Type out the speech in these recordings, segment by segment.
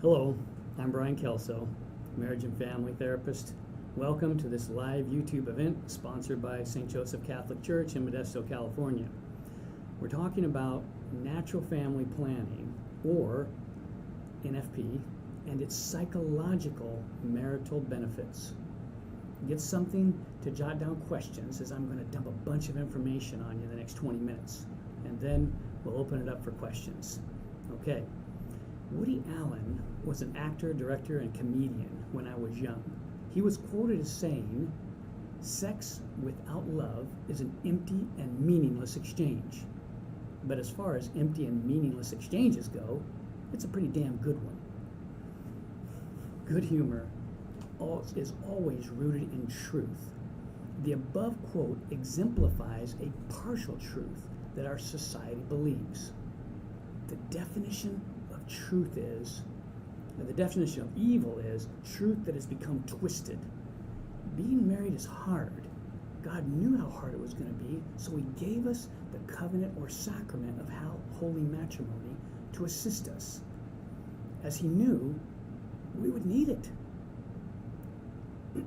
Hello, I'm Brian Kelso, marriage and family therapist. Welcome to this live YouTube event sponsored by St. Joseph Catholic Church in Modesto, California. We're talking about natural family planning, or NFP, and its psychological marital benefits. Get something to jot down questions, as I'm going to dump a bunch of information on you in the next 20 minutes, and then we'll open it up for questions. Okay. Woody Allen was an actor, director, and comedian when I was young. He was quoted as saying, "Sex without love is an empty and meaningless exchange." But as far as empty and meaningless exchanges go, it's a pretty damn good one. Good humor is always rooted in truth. The above quote exemplifies a partial truth that our society believes. The definition of evil is truth that has become twisted. Being married is hard. God knew how hard it was going to be, so he gave us the covenant or sacrament of holy matrimony to assist us, as he knew we would need it.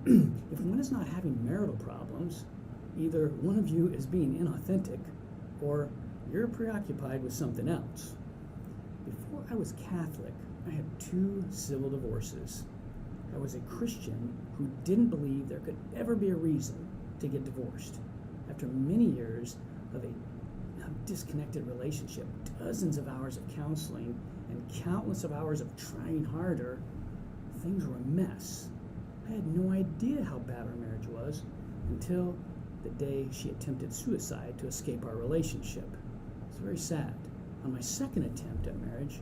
If one is not having marital problems, either one of you is being inauthentic or you're preoccupied with something else. Before I was Catholic, I had 2 civil divorces. I was a Christian who didn't believe there could ever be a reason to get divorced. After many years of a disconnected relationship, dozens of hours of counseling, and countless of hours of trying harder, things were a mess. I had no idea how bad our marriage was until the day she attempted suicide to escape our relationship. It's very sad. On my second attempt at marriage,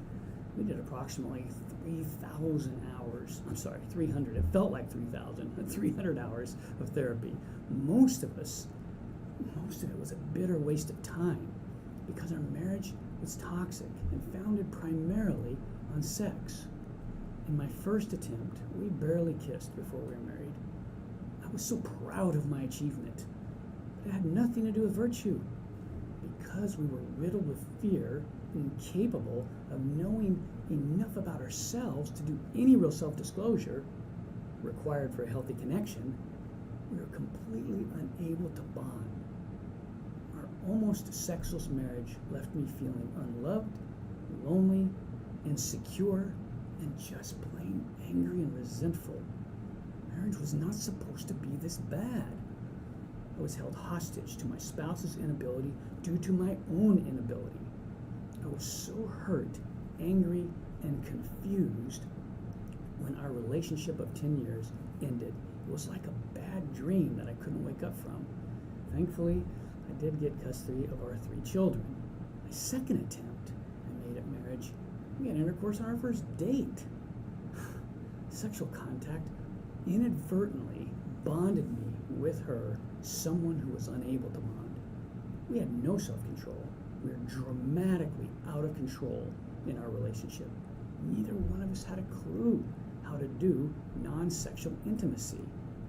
we did approximately 300, it felt like 300 hours of therapy. Most of it was a bitter waste of time because our marriage was toxic and founded primarily on sex. In my first attempt, we barely kissed before we were married. I was so proud of my achievement, but it had nothing to do with virtue. Because we were riddled with fear and incapable of knowing enough about ourselves to do any real self-disclosure required for a healthy connection, we were completely unable to bond. Our almost sexless marriage left me feeling unloved, lonely, insecure, and just plain angry and resentful. Marriage was not supposed to be this bad. I was held hostage to my spouse's inability due to my own inability. I was so hurt, angry, and confused when our relationship of 10 years ended. It was like a bad dream that I couldn't wake up from. Thankfully, I did get custody of our 3 children. My second attempt I made at marriage, we had intercourse on our first date. Sexual contact inadvertently bonded me with her, someone who was unable to bond. We had no self-control. We were dramatically out of control in our relationship. Neither one of us had a clue how to do non-sexual intimacy.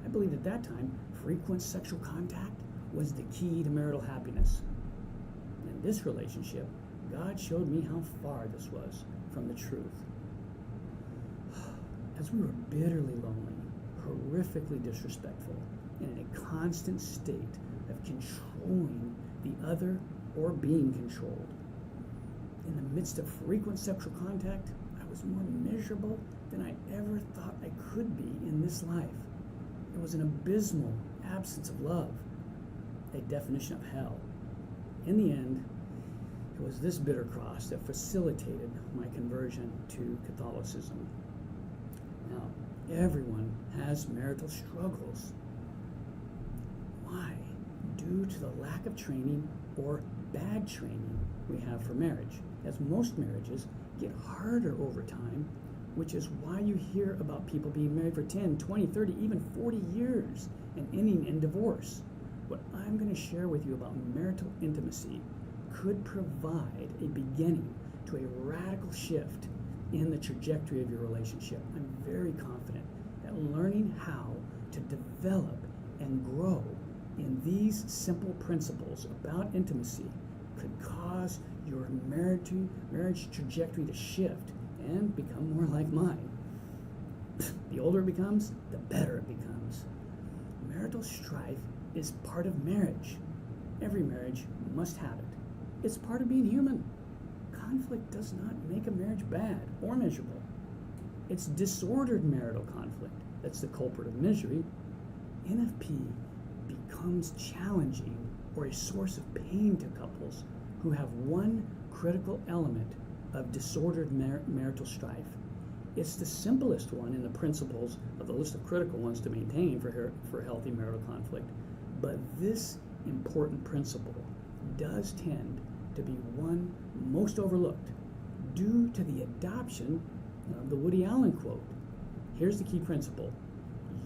I believed at that time frequent sexual contact was the key to marital happiness. In this relationship, God showed me how far this was from the truth. As we were bitterly lonely, horrifically disrespectful, and in a constant state of controlling the other or being controlled. In the midst of frequent sexual contact, I was more miserable than I ever thought I could be in this life. It was an abysmal absence of love, a definition of hell. In the end, it was this bitter cross that facilitated my conversion to Catholicism. Now, everyone has marital struggles. Why? Due to the lack of training or bad training we have for marriage, as most marriages get harder over time, which is why you hear about people being married for 10, 20, 30, even 40 years and ending in divorce. What I'm going to share with you about marital intimacy could provide a beginning to a radical shift in the trajectory of your relationship. I'm very confident that learning how to develop and grow in these simple principles about intimacy could cause your marriage trajectory to shift and become more like mine. The older it becomes, the better it becomes. Marital strife is part of marriage. Every marriage must have it. It's part of being human. Conflict does not make a marriage bad or miserable. It's disordered marital conflict that's the culprit of misery. NFP becomes challenging or a source of pain to couples who have one critical element of disordered marital strife. It's the simplest one in the principles of the list of critical ones to maintain for healthy marital conflict. But this important principle does tend to be one most overlooked due to the adoption of the Woody Allen quote. Here's the key principle.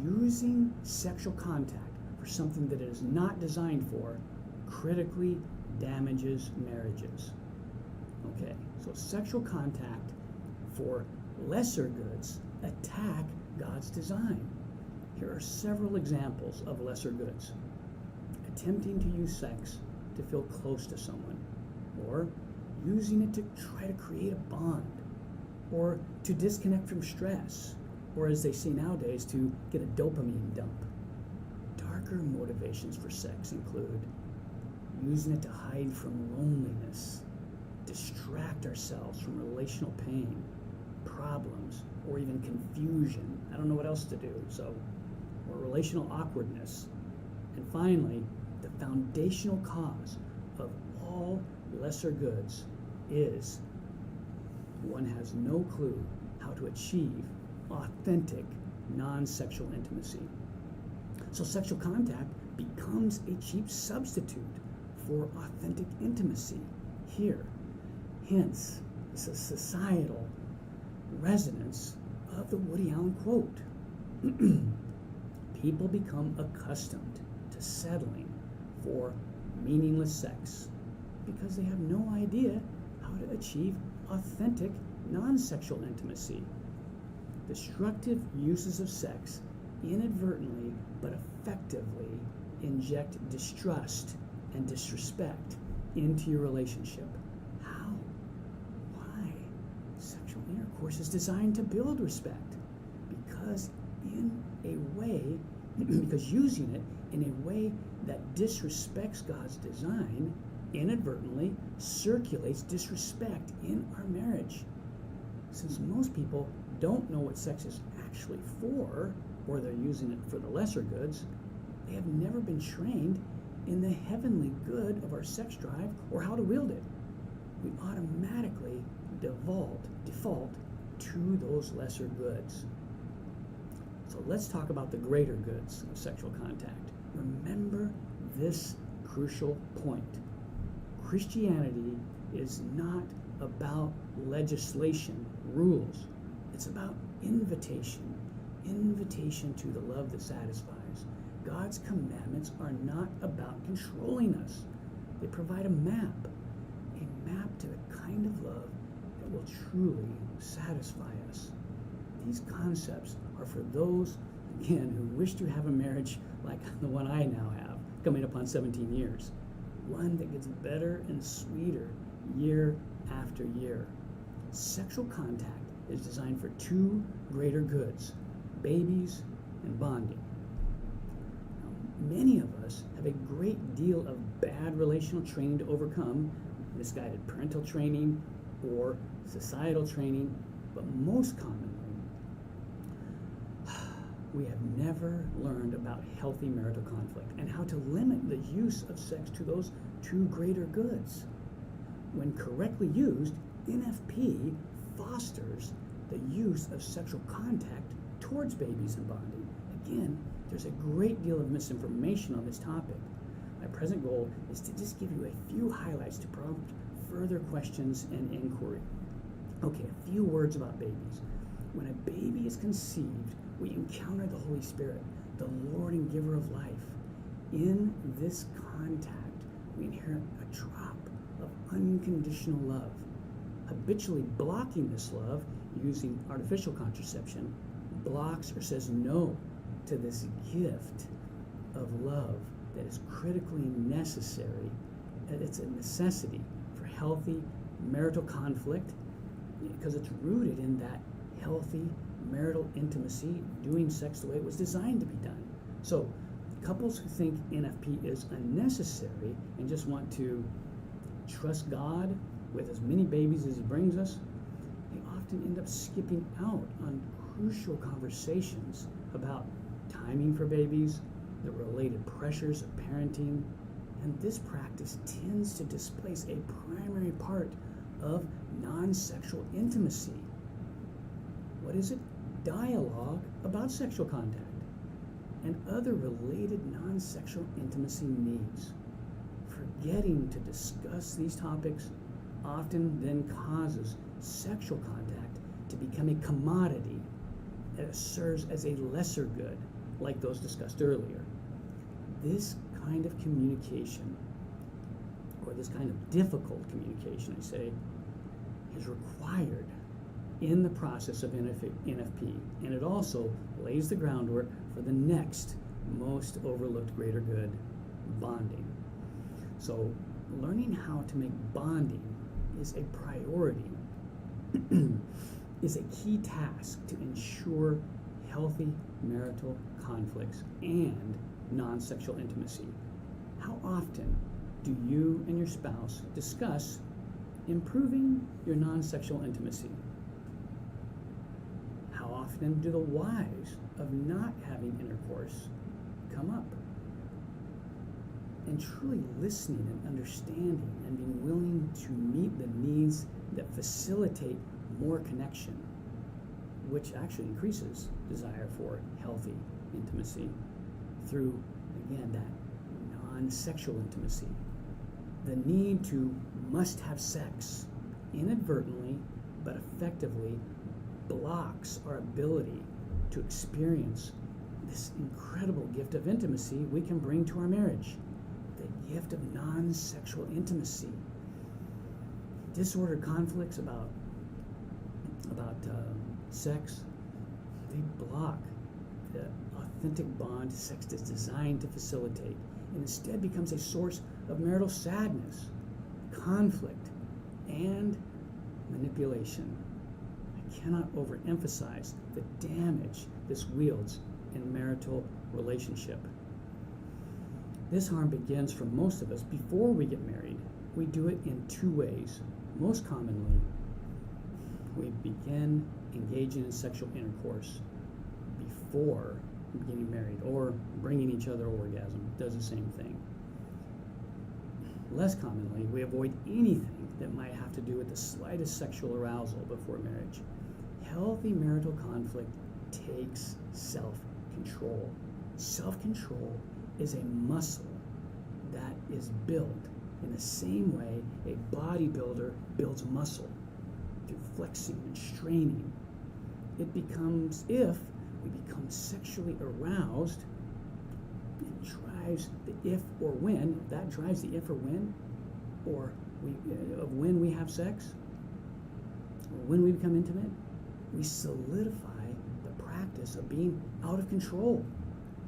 Using sexual contact for something that it is not designed for critically damages marriages. Okay, so sexual contact for lesser goods attack God's design. Here are several examples of lesser goods. Attempting to use sex to feel close to someone, or using it to try to create a bond, or to disconnect from stress, or as they say nowadays, to get a dopamine dump. Darker motivations for sex include using it to hide from loneliness, distract ourselves from relational pain, problems, or even confusion. I don't know what else to do, or relational awkwardness. And finally, the foundational cause of all lesser goods is one has no clue how to achieve authentic, non-sexual intimacy. So sexual contact becomes a cheap substitute for authentic intimacy here. Hence, it's a societal resonance of the Woody Allen quote. People become accustomed to settling for meaningless sex because they have no idea how to achieve authentic, non-sexual intimacy. Destructive uses of sex inadvertently but effectively inject distrust and disrespect into your relationship. How? Why? Sexual intercourse is designed to build respect because using it in a way that disrespects God's design inadvertently circulates disrespect in our marriage. Since most people don't know what sex is actually for, or they're using it for the lesser goods, they have never been trained in the heavenly good of our sex drive or how to wield it. We automatically default to those lesser goods. So let's talk about the greater goods of sexual contact. Remember this crucial point. Christianity is not about legislation, rules. It's about invitation to the love that satisfies. God's commandments are not about controlling us. They provide a map to the kind of love that will truly satisfy us. These concepts are for those, again, who wish to have a marriage like the one I now have, coming up on 17 years. One that gets better and sweeter year after year. Sexual contact is designed for two greater goods, babies and bonding. Now, many of us have a great deal of bad relational training to overcome, misguided parental training or societal training, but most commonly, we have never learned about healthy marital conflict and how to limit the use of sex to those two greater goods. When correctly used, NFP fosters the use of sexual contact towards babies and bonding. Again, there's a great deal of misinformation on this topic. My present goal is to just give you a few highlights to prompt further questions and inquiry. Okay, a few words about babies. When a baby is conceived, we encounter the Holy Spirit, the Lord and giver of life. In this contact, we inherit a drop of unconditional love. Habitually blocking this love using artificial contraception blocks or says no to this gift of love that is critically necessary. It's a necessity for healthy marital conflict, because it's rooted in that healthy marital intimacy, doing sex the way it was designed to be done. So couples who think NFP is unnecessary and just want to trust God with as many babies as he brings us, they often end up skipping out on crucial conversations about timing for babies, the related pressures of parenting, and this practice tends to displace a primary part of non-sexual intimacy. What is it? Dialogue about sexual contact and other related non-sexual intimacy needs. Forgetting to discuss these topics often then causes sexual contact to become a commodity that serves as a lesser good, like those discussed earlier. This kind of communication, or this kind of difficult communication, I say, is required in the process of NFP, and it also lays the groundwork for the next most overlooked greater good, bonding. So learning how to make bonding is a priority, is a key task to ensure healthy marital conflicts and non-sexual intimacy. How often do you and your spouse discuss improving your non-sexual intimacy? How often do the whys of not having intercourse come up? And truly listening and understanding and being willing to meet the needs that facilitate more connection, which actually increases desire for healthy intimacy through, again, that non-sexual intimacy. The need to must have sex inadvertently but effectively blocks our ability to experience this incredible gift of intimacy we can bring to our marriage, the gift of non-sexual intimacy. Disordered conflicts about sex, they block the authentic bond sex is designed to facilitate, and instead becomes a source of marital sadness, conflict, and manipulation. I cannot overemphasize the damage this wields in marital relationship. This harm begins for most of us before we get married. We do it in two ways. Most commonly, we begin engaging in sexual intercourse before getting married, or bringing each other orgasm. Does the same thing. Less commonly, we avoid anything that might have to do with the slightest sexual arousal before marriage. Healthy marital conflict takes self-control. Self-control is a muscle that is built in the same way a bodybuilder builds muscle, through flexing and straining. It becomes, if we become sexually aroused, it drives the if or when, that drives the if or when, or of when we have sex, or when we become intimate, we solidify the practice of being out of control,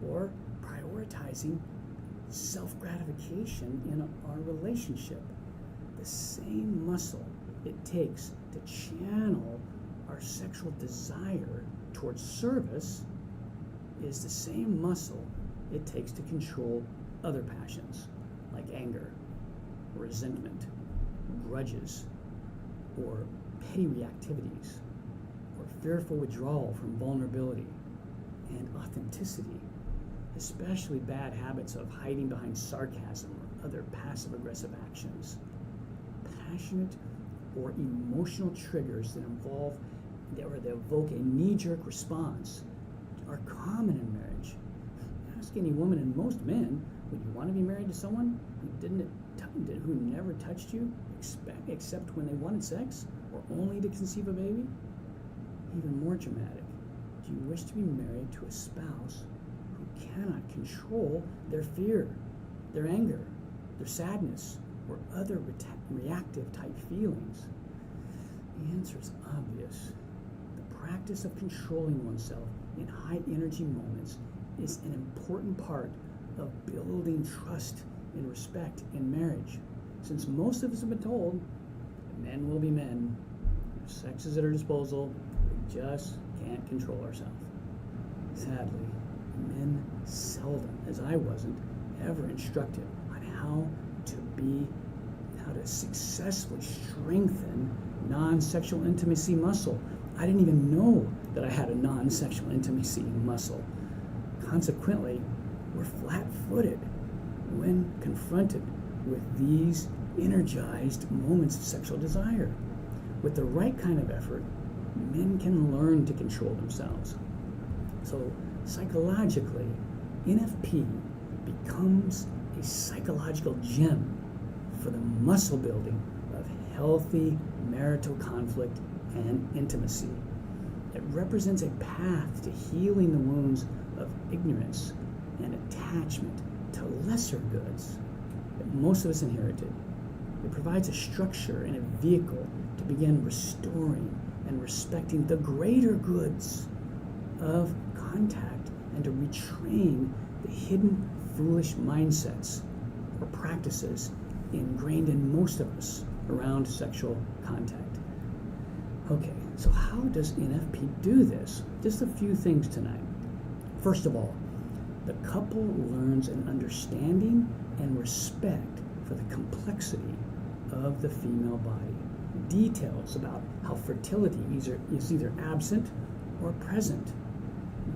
or prioritizing self-gratification in our relationship. The same muscle it takes to channel our sexual desire towards service is the same muscle it takes to control other passions like anger, resentment, grudges, or petty reactivities, or fearful withdrawal from vulnerability and authenticity, especially bad habits of hiding behind sarcasm or other passive-aggressive actions. Passionate or emotional triggers that evoke a knee-jerk response are common in marriage. Ask any woman and most men, would you want to be married to someone who never touched you except when they wanted sex, or only to conceive a baby? Even more dramatic, do you wish to be married to a spouse who cannot control their fear, their anger, their sadness, or other reactive type feelings? The answer is obvious. The practice of controlling oneself in high energy moments is an important part of building trust and respect in marriage, since most of us have been told that men will be men, sex is at our disposal. We just can't control ourselves. Sadly, men seldom, as I wasn't, ever instructed on how to successfully strengthen non-sexual intimacy muscle. I didn't even know that I had a non-sexual intimacy muscle. Consequently, we're flat-footed when confronted with these energized moments of sexual desire. With the right kind of effort, men can learn to control themselves. So psychologically, NFP becomes a psychological gem for the muscle building of healthy marital conflict and intimacy. It represents a path to healing the wounds of ignorance and attachment to lesser goods that most of us inherited. It provides a structure and a vehicle to begin restoring and respecting the greater goods of contact and to retrain the hidden foolish mindsets or practices ingrained in most of us around sexual contact. Okay, so how does NFP do this? Just a few things tonight. First of all, the couple learns an understanding and respect for the complexity of the female body. Details about how fertility is either absent or present.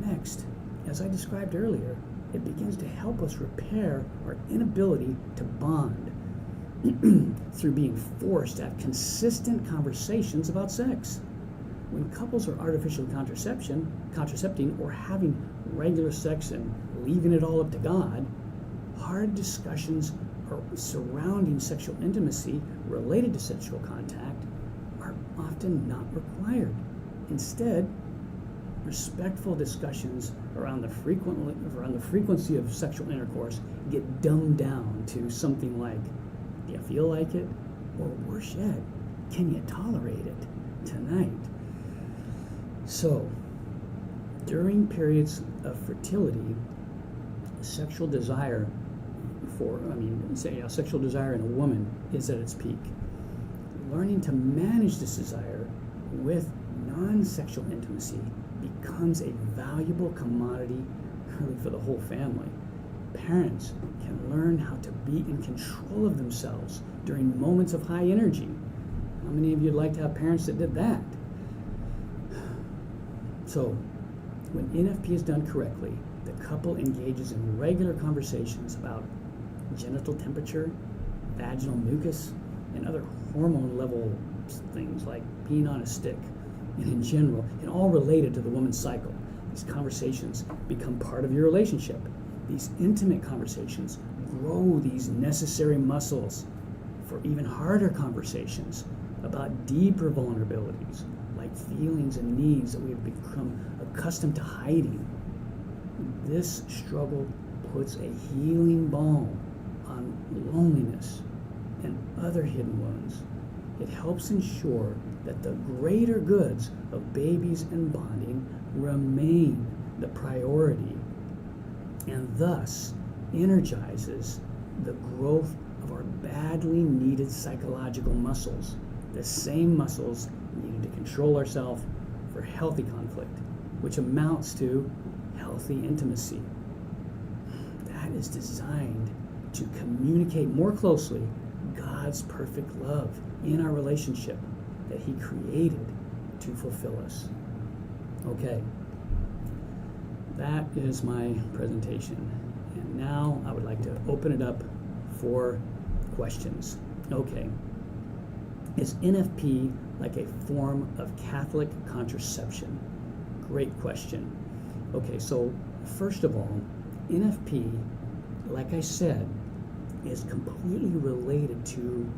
Next, as I described earlier, it begins to help us repair our inability to bond through being forced to have consistent conversations about sex. When couples are artificially contracepting or having regular sex and leaving it all up to God, hard discussions surrounding sexual intimacy related to sexual contact are often not required. Instead, respectful discussions around the frequency of sexual intercourse get dumbed down to something like, do you feel like it? Or worse yet, can you tolerate it tonight? So, during periods of fertility, sexual desire in a woman is at its peak. Learning to manage this desire with non-sexual intimacy becomes a valuable commodity really for the whole family. Parents can learn how to be in control of themselves during moments of high energy. How many of you would like to have parents that did that? So, when NFP is done correctly, the couple engages in regular conversations about genital temperature, vaginal mucus, and other hormone level things like peeing on a stick, and in general, and all related to the woman's cycle. These conversations become part of your relationship. These intimate conversations grow these necessary muscles for even harder conversations about deeper vulnerabilities, like feelings and needs that we have become accustomed to hiding. This struggle puts a healing balm on loneliness and other hidden wounds. It helps ensure that the greater goods of babies and bonding remain the priority, and thus energizes the growth of our badly needed psychological muscles, the same muscles needed to control ourselves for healthy conflict, which amounts to healthy intimacy. That is designed to communicate more closely God's perfect love in our relationship that He created to fulfill us. Okay, that is my presentation. And now I would like to open it up for questions. Okay, is NFP like a form of Catholic contraception? Great question. Okay, so first of all, NFP, like I said, is completely related to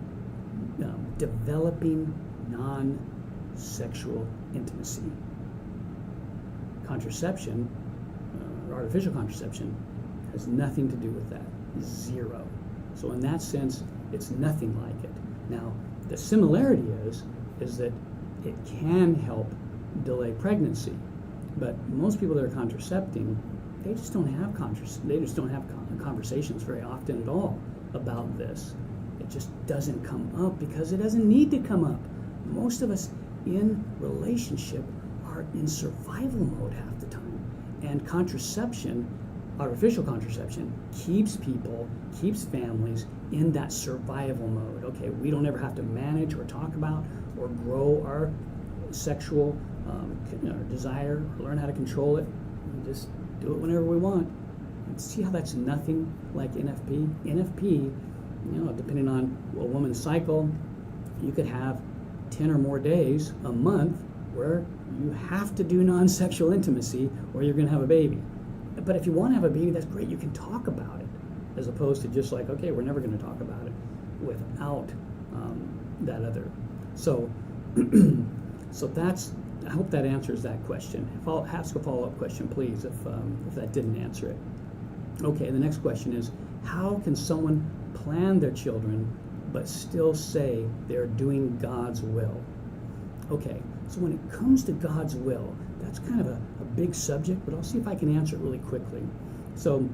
developing non-sexual intimacy. Contraception, artificial contraception, has nothing to do with that. Zero. So in that sense, it's nothing like it. Now, the similarity is that it can help delay pregnancy, but most people that are contracepting, they just don't have conversations very often at all about this. It just doesn't come up because it doesn't need to come up. Most of us in relationship are in survival mode half the time. And contraception, artificial contraception, keeps people, keeps families in that survival mode. Okay, we don't ever have to manage or talk about or grow our sexual desire, or learn how to control it. We just do it whenever we want. And see how that's nothing like NFP? NFP, depending on a woman's cycle, you could have 10 or more days a month where you have to do non-sexual intimacy or you're going to have a baby. But if you want to have a baby, that's great. You can talk about it, as opposed to just like, okay, we're never going to talk about it without that other. So, so that's. I hope that answers that question. Ask a follow-up question, please, if that didn't answer it. Okay, the next question is, how can someone plan their children but still say they're doing God's will? Okay, so when it comes to God's will, that's kind of a big subject, but I'll see if I can answer it really quickly. So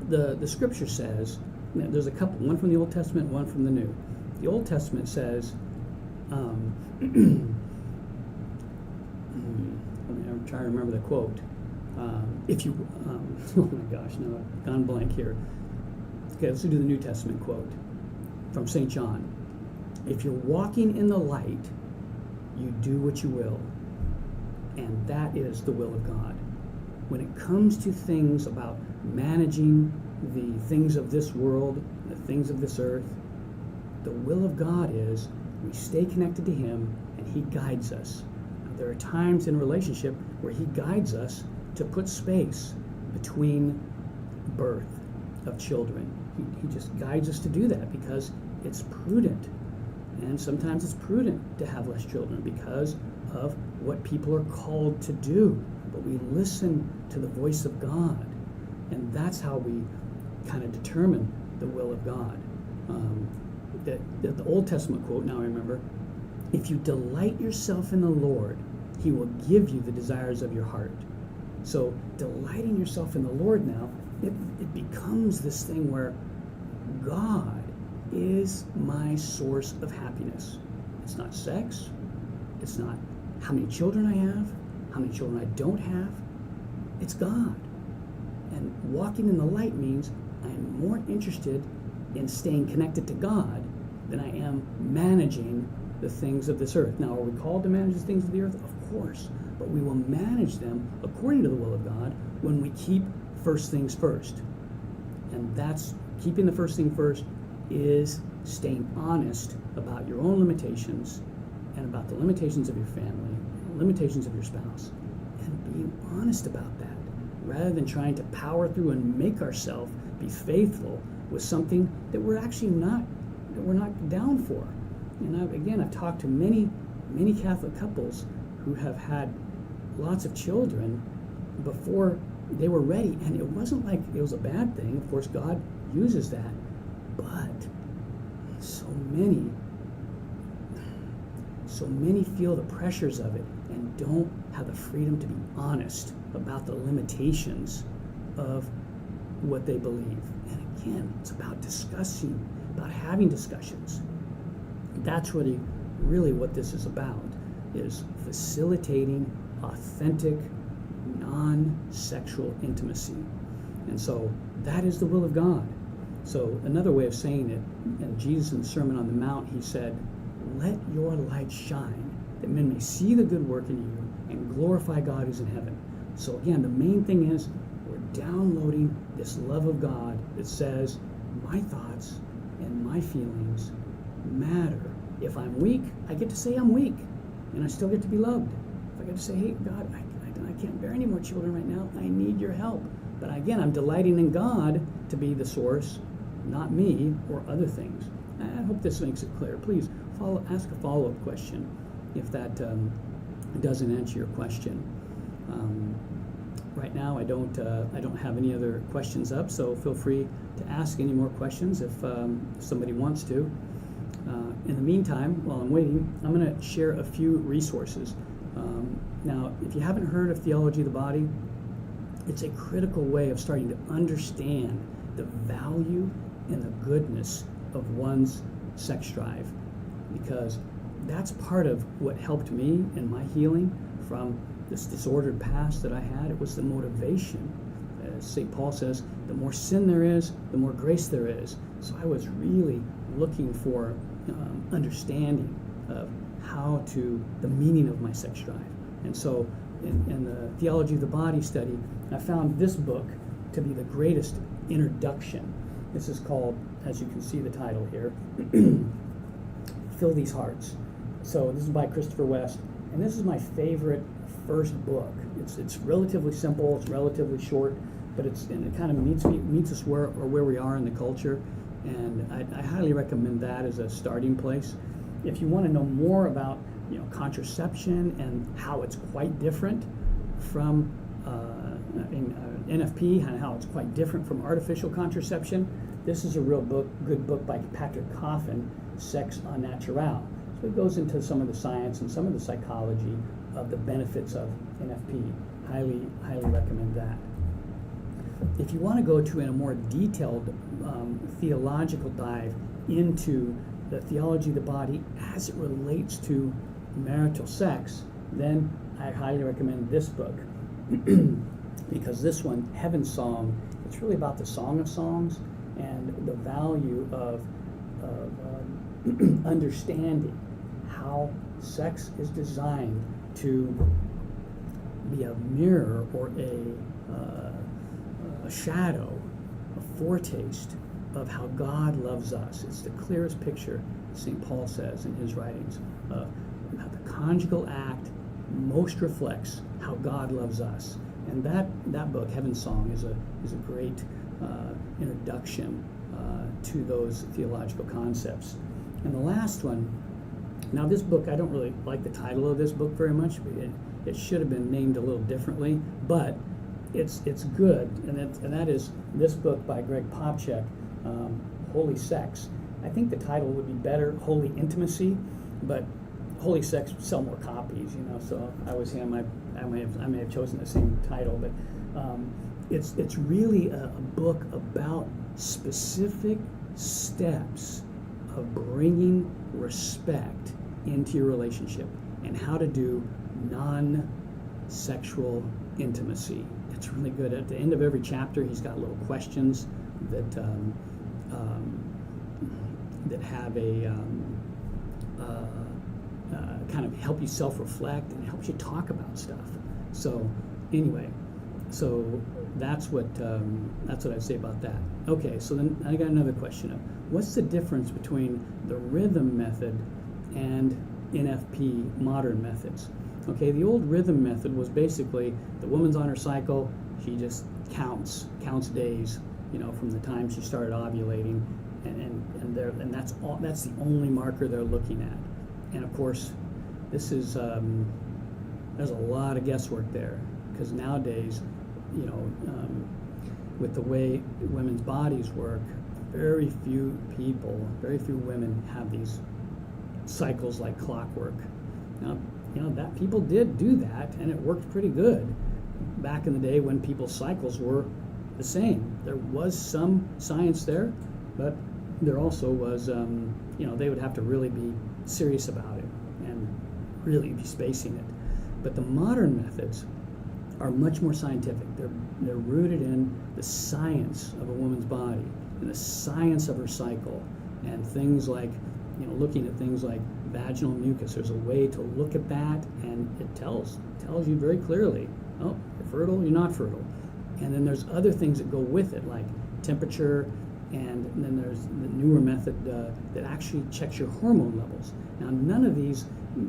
the scripture says, there's a couple, one from the Old Testament, one from the New. The Old Testament says, I'm trying to remember the quote. If you, oh my gosh, no, I've gone blank here. Okay, let's do the New Testament quote from St. John. If you're walking in the light, you do what you will, and that is the will of God. When it comes to things about managing the things of this world, the things of this earth, the will of God is we stay connected to Him and He guides us. Now, there are times in relationship where He guides us to put space between birth of children. He just guides us to do that because it's prudent. And sometimes it's prudent to have less children because of what people are called to do. But we listen to the voice of God. And that's how we kind of determine the will of God. The Old Testament quote, now I remember, if you delight yourself in the Lord, He will give you the desires of your heart. So delighting yourself in the Lord now, it becomes this thing where God is my source of happiness. It's not sex. It's not how many children I have, how many children I don't have. It's God. And walking in the light means I'm more interested in staying connected to God than I am managing the things of this earth. Now, are we called to manage the things of the earth? Of course. But we will manage them according to the will of God when we keep first things first. And that's keeping the first thing first is staying honest about your own limitations and about the limitations of your family, the limitations of your spouse, and being honest about that rather than trying to power through and make ourselves be faithful with something that we're actually not, that we're not down for. And I've talked to many Catholic couples who have had lots of children before they were ready, and it wasn't like it was a bad thing. Of course, God uses that, but so many feel the pressures of it and don't have the freedom to be honest about the limitations of what they believe. And again, it's about discussing, about having discussions. That's really what this is about, is facilitating authentic, non-sexual intimacy. And so that is the will of God. So another way of saying it, and Jesus in the Sermon on the Mount, He said, let your light shine, that men may see the good work in you and glorify God who's in heaven. So again, the main thing is we're downloading this love of God that says, my thoughts and my feelings matter. If I'm weak, I get to say I'm weak, and I still get to be loved. If I get to say, hey, God, I can't bear any more children right now, I need your help. But again, I'm delighting in God to be the source, not me or other things. I hope this makes it clear. Please ask a follow-up question if that doesn't answer your question. Right now, I don't have any other questions up, so feel free to ask any more questions if somebody wants to. In the meantime, while I'm waiting, I'm going to share a few resources. Now, if you haven't heard of Theology of the Body, it's a critical way of starting to understand the value and the goodness of one's sex drive, because that's part of what helped me in my healing from this disordered past that I had. It was the motivation. As St. Paul says, the more sin there is, the more grace there is. So I was really looking for understanding of the meaning of my sex drive. And so in the Theology of the Body study, I found this book to be the greatest introduction. This is called, as you can see the title here, Fill These Hearts. So this is by Christopher West, and this is my favorite first book. It's relatively simple, it's relatively short, but it kind of meets us where we are in the culture, and I highly recommend that as a starting place. If you want to know more about contraception and how it's quite different from NFP and how it's quite different from artificial contraception, this is a real good book by Patrick Coffin, Sex en Naturel. So it goes into some of the science and some of the psychology of the benefits of NFP. Highly recommend that. If you want to go to a more detailed theological dive into the theology of the body as it relates to marital sex, then I highly recommend this book. Because this one, Heaven's Song, it's really about the Song of Songs and the value of understanding how sex is designed to be a mirror or a shadow, a foretaste of how God loves us. It's the clearest picture, St. Paul says in his writings, how the conjugal act most reflects how God loves us. And that book, Heaven's Song, is a great introduction to those theological concepts. And the last one, now this book, I don't really like the title of this book very much. It should have been named a little differently, but it's good, and that is this book by Greg Popchak, Holy Sex. I think the title would be better, Holy Intimacy, but Holy Sex would sell more copies, so I was him. I may have chosen the same title, but it's really a book about specific steps of bringing respect into your relationship and how to do non-sexual intimacy. It's really good. At the end of every chapter, he's got little questions that have a kind of help you self-reflect and helps you talk about stuff. So anyway, that's what I'd say about that. Okay, so then I got another question of what's the difference between the rhythm method and NFP modern methods? Okay, the old rhythm method was basically the woman's on her cycle, she just counts days, from the time she started ovulating, and that's the only marker they're looking at. And of course, this is there's a lot of guesswork there, because nowadays, with the way women's bodies work, very few women have these cycles like clockwork. Now, that people did do that, and it worked pretty good back in the day when people's cycles were the same. There was some science there, but there also was, they would have to really be serious about it and really be spacing it. But the modern methods are much more scientific. They're rooted in the science of a woman's body and the science of her cycle, and things like, looking at things like vaginal mucus. There's a way to look at that, and it tells you very clearly, oh, you're fertile, you're not fertile. And then there's other things that go with it, like temperature, and then there's the newer method that actually checks your hormone levels. Now, none of these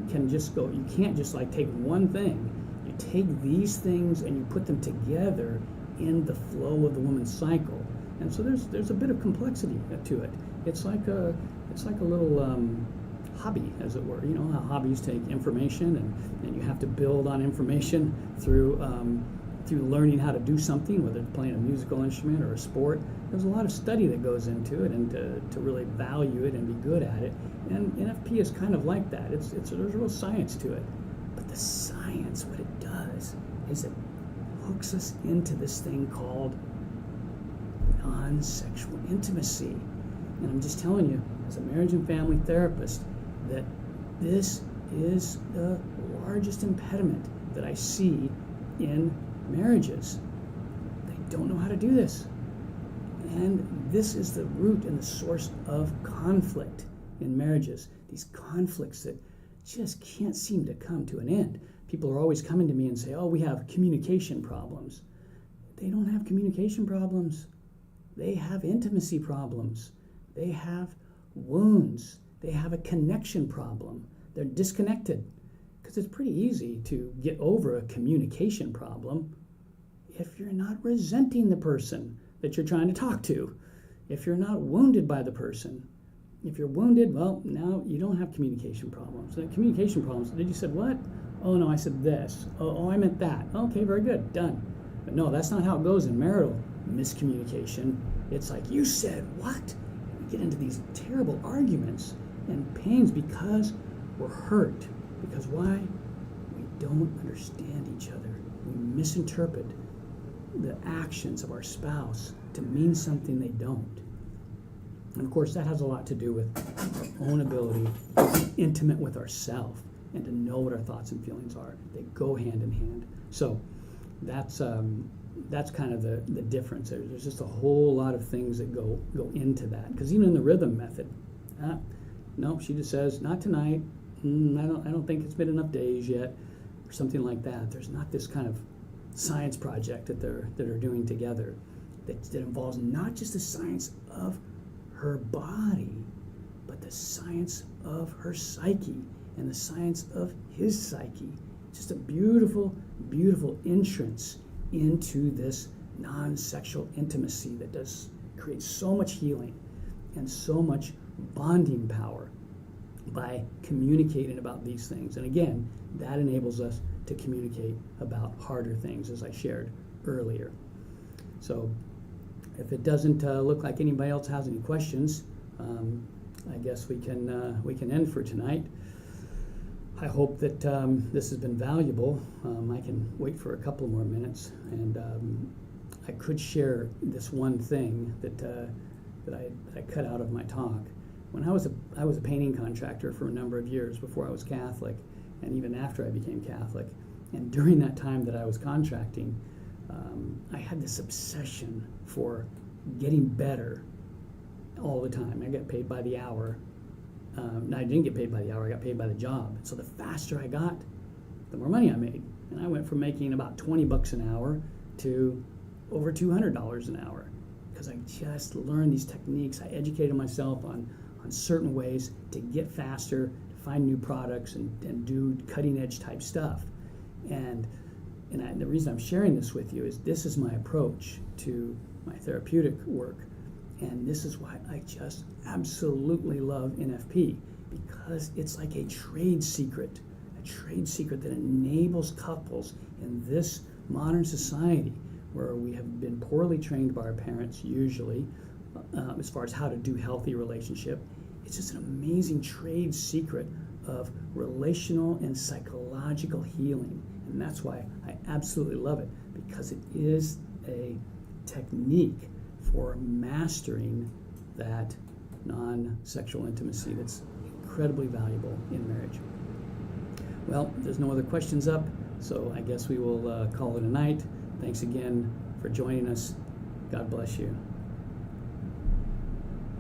can just go, you can't just take one thing. You take these things and you put them together in the flow of the woman's cycle. And so there's a bit of complexity to it. It's like a little hobby, as it were. You know how hobbies take information, and you have to build on information through learning how to do something, whether it's playing a musical instrument or a sport. There's a lot of study that goes into it, and to really value it and be good at it. And NFP is kind of like that. There's real science to it. But the science, what it does is it hooks us into this thing called non-sexual intimacy. And I'm just telling you, as a marriage and family therapist, that this is the largest impediment that I see in marriages. They don't know how to do this. And this is the root and the source of conflict in marriages. These conflicts that just can't seem to come to an end. People are always coming to me and say, oh, we have communication problems. They don't have communication problems. They have intimacy problems. They have wounds. They have a connection problem. They're disconnected. Because it's pretty easy to get over a communication problem if you're not resenting the person that you're trying to talk to, if you're not wounded by the person. If you're wounded, well, now you don't have communication problems. The communication problems, you said what? Oh, no, I said this. Oh, I meant that. Okay, very good, done. But no, that's not how it goes in marital miscommunication. It's like, you said what? We get into these terrible arguments and pains because we're hurt. Because why? We don't understand each other. We misinterpret the actions of our spouse to mean something they don't. And of course, that has a lot to do with our own ability to be intimate with ourselves and to know what our thoughts and feelings are. They go hand in hand. So that's kind of the difference. There's just a whole lot of things that go into that. Because even in the rhythm method, no, she just says, not tonight. I don't think it's been enough days yet, or something like that. There's not this kind of science project that they're doing together that involves not just the science of her body, but the science of her psyche and the science of his psyche. Just a beautiful, beautiful entrance into this non-sexual intimacy that does create so much healing and so much bonding power by communicating about these things. And again, that enables us to communicate about harder things, as I shared earlier. So if it doesn't look like anybody else has any questions, I guess we can end for tonight. I hope that this has been valuable. I can wait for a couple more minutes, and I could share this one thing that I cut out of my talk. When I was a painting contractor for a number of years before I was Catholic, and even after I became Catholic, and during that time that I was contracting, I had this obsession for getting better all the time. I got paid by the hour. No, I didn't get paid by the hour. I got paid by the job. So the faster I got, the more money I made. And I went from making about $20 an hour to over $200 an hour because I just learned these techniques. I educated myself on certain ways to get faster, to find new products, and do cutting-edge type stuff. And the reason I'm sharing this with you is this is my approach to my therapeutic work. And this is why I just absolutely love NFP, because it's like a trade secret that enables couples in this modern society where we have been poorly trained by our parents usually as far as how to do healthy relationship. It's just an amazing trade secret of relational and psychological healing. And that's why I absolutely love it, because it is a technique for mastering that non-sexual intimacy that's incredibly valuable in marriage. Well, there's no other questions up, so I guess we will call it a night. Thanks again for joining us. God bless you.